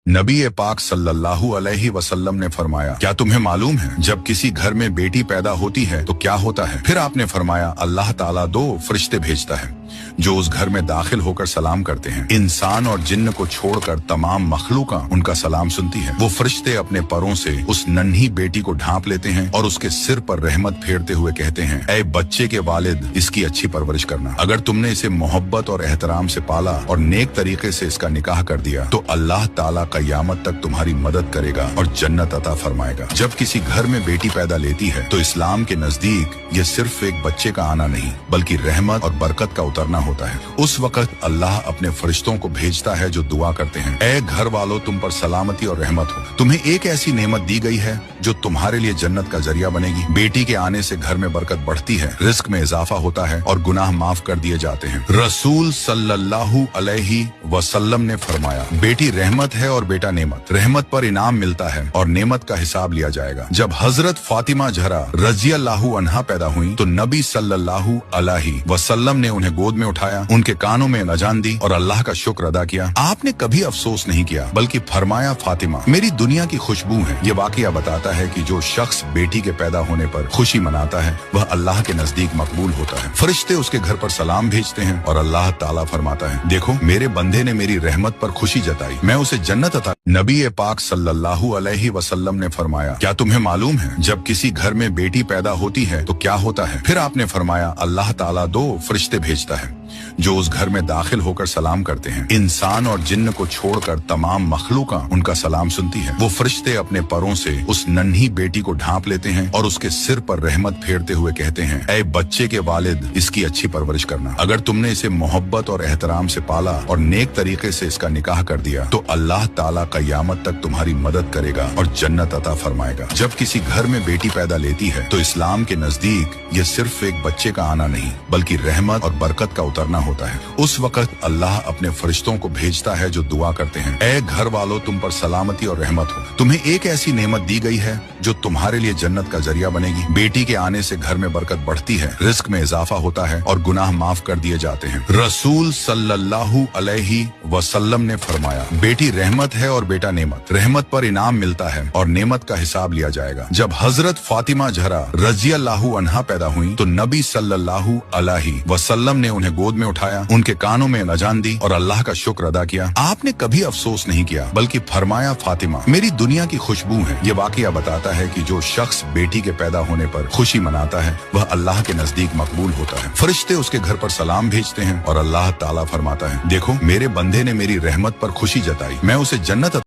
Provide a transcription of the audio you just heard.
नबी पाक सल्लल्लाहु अलैहि वसल्लम ने फरमाया, क्या तुम्हें मालूम है जब किसी घर में बेटी पैदा होती है तो क्या होता है? फिर आपने फरमाया, अल्लाह ताला 2 फरिश्ते भेजता है जो उस घर में दाखिल होकर सलाम करते हैं। इंसान और जिन्न को छोड़कर तमाम मखलूका उनका सलाम सुनती है। वो फरिश्ते अपने परों से उस नन्ही बेटी को ढांप लेते हैं और उसके सिर पर रहमत फेरते हुए कहते हैं, ऐ बच्चे के वालिद, इसकी अच्छी परवरिश करना। अगर तुमने इसे मोहब्बत और एहतराम से पाला और नेक तरीके से इसका निकाह कर दिया तो अल्लाह ताला कयामत तक तुम्हारी मदद करेगा और जन्नत अता फरमाएगा। जब किसी घर में बेटी पैदा लेती है तो इस्लाम के नजदीक ये सिर्फ एक बच्चे का आना नहीं बल्कि रहमत और बरकत का उतरना होता है। उस वक्त अल्लाह अपने फरिश्तों को भेजता है जो दुआ करते हैं, ऐ घर वालों, तुम पर सलामती और रहमत हो। तुम्हें एक ऐसी नेमत दी गई है जो तुम्हारे लिए जन्नत का जरिया बनेगी। बेटी के आने से घर में बरकत बढ़ती है, रिस्क में इजाफा होता है और गुनाह माफ कर दिए जाते हैं। रसूल सल्लल्लाहु अलैहि वसल्लम ने फरमाया, बेटी रहमत है और बेटा नेमत। रहमत पर इनाम मिलता है और नेमत का हिसाब लिया जाएगा। जब हजरत फातिमा ज़हरा रज़ियल्लाहु अन्हा पैदा हुई तो नबी सल्लल्लाहु अलैहि वसल्लम ने उन्हें गोद में उठाया, उनके कानों में अजान दी और अल्लाह का शुक्र अदा किया। आपने कभी अफसोस नहीं किया बल्कि फरमाया, फातिमा मेरी दुनिया की खुशबू है। ये वाकया बताता है कि जो शख्स बेटी के पैदा होने पर खुशी मनाता है वह अल्लाह के नजदीक मकबूल होता है। फरिश्ते उसके घर पर सलाम भेजते हैं और अल्लाह ताला फरमाता है, देखो मेरे बंदे ने मेरी रहमत पर खुशी जताई, मैं उसे जन्नत अता। नबी पाक सल्लल्लाहु अलैहि वसल्लम ने फरमाया, क्या तुम्हें मालूम है जब किसी घर में बेटी पैदा होती है तो क्या होता है? फिर आपने फरमाया, अल्लाह ताला 2 फरिश्ते भेजता है जो उस घर में दाखिल होकर सलाम करते हैं। इंसान और जिन्न को छोड़कर तमाम मखलूका उनका सलाम सुनती है। वो फरिश्ते अपने परों से उस नन्ही बेटी को ढांप लेते हैं और उसके सिर पर रहमत फेरते हुए कहते हैं, ऐ बच्चे के वालिद, इसकी अच्छी परवरिश करना। अगर तुमने इसे मोहब्बत और एहतराम से पाला और नेक तरीके से इसका निकाह कर दिया तो अल्लाह ताला कयामत तक तुम्हारी मदद करेगा और जन्नत अता फरमाएगा। जब किसी घर में बेटी पैदा लेती है तो इस्लाम के नजदीक ये सिर्फ एक बच्चे का आना नहीं बल्कि रहमत और बरकत का उतरना होता है। उस वक्त अल्लाह अपने फरिश्तों को भेजता है जो दुआ करते हैं, ऐ घर वालों, तुम पर सलामती और रहमत हो। तुम्हें एक ऐसी नेमत दी गई है जो तुम्हारे लिए जन्नत का जरिया बनेगी। बेटी के आने से घर में बरकत बढ़ती है, रिस्क में इजाफा होता है और गुनाह माफ कर दिए जाते हैं। रसूल सल्लल्लाहु अलैहि वसल्लम ने फरमाया, बेटी रहमत है और बेटा नेमत। रहमत पर इनाम मिलता है और नेमत का हिसाब लिया जाएगा। जब हजरत फातिमा ज़हरा रज़ियल्लाहु अन्हा पैदा हुई तो नबी सल्लल्लाहु अलैहि वसल्लम ने उन्हें गोद में उठाया, उनके कानों में अजान दी और अल्लाह का शुक्र अदा किया। आपने कभी अफसोस नहीं किया बल्कि फरमाया, फातिमा मेरी दुनिया की खुशबू है। ये वाकया बताता है कि जो शख्स बेटी के पैदा होने पर खुशी मनाता है वह अल्लाह के नजदीक मकबूल होता है। फरिश्ते उसके घर पर सलाम भेजते हैं और अल्लाह ताला फरमाता है, देखो मेरे बंदे ने मेरी रहमत पर खुशी जताई, मैं उसे जन्नत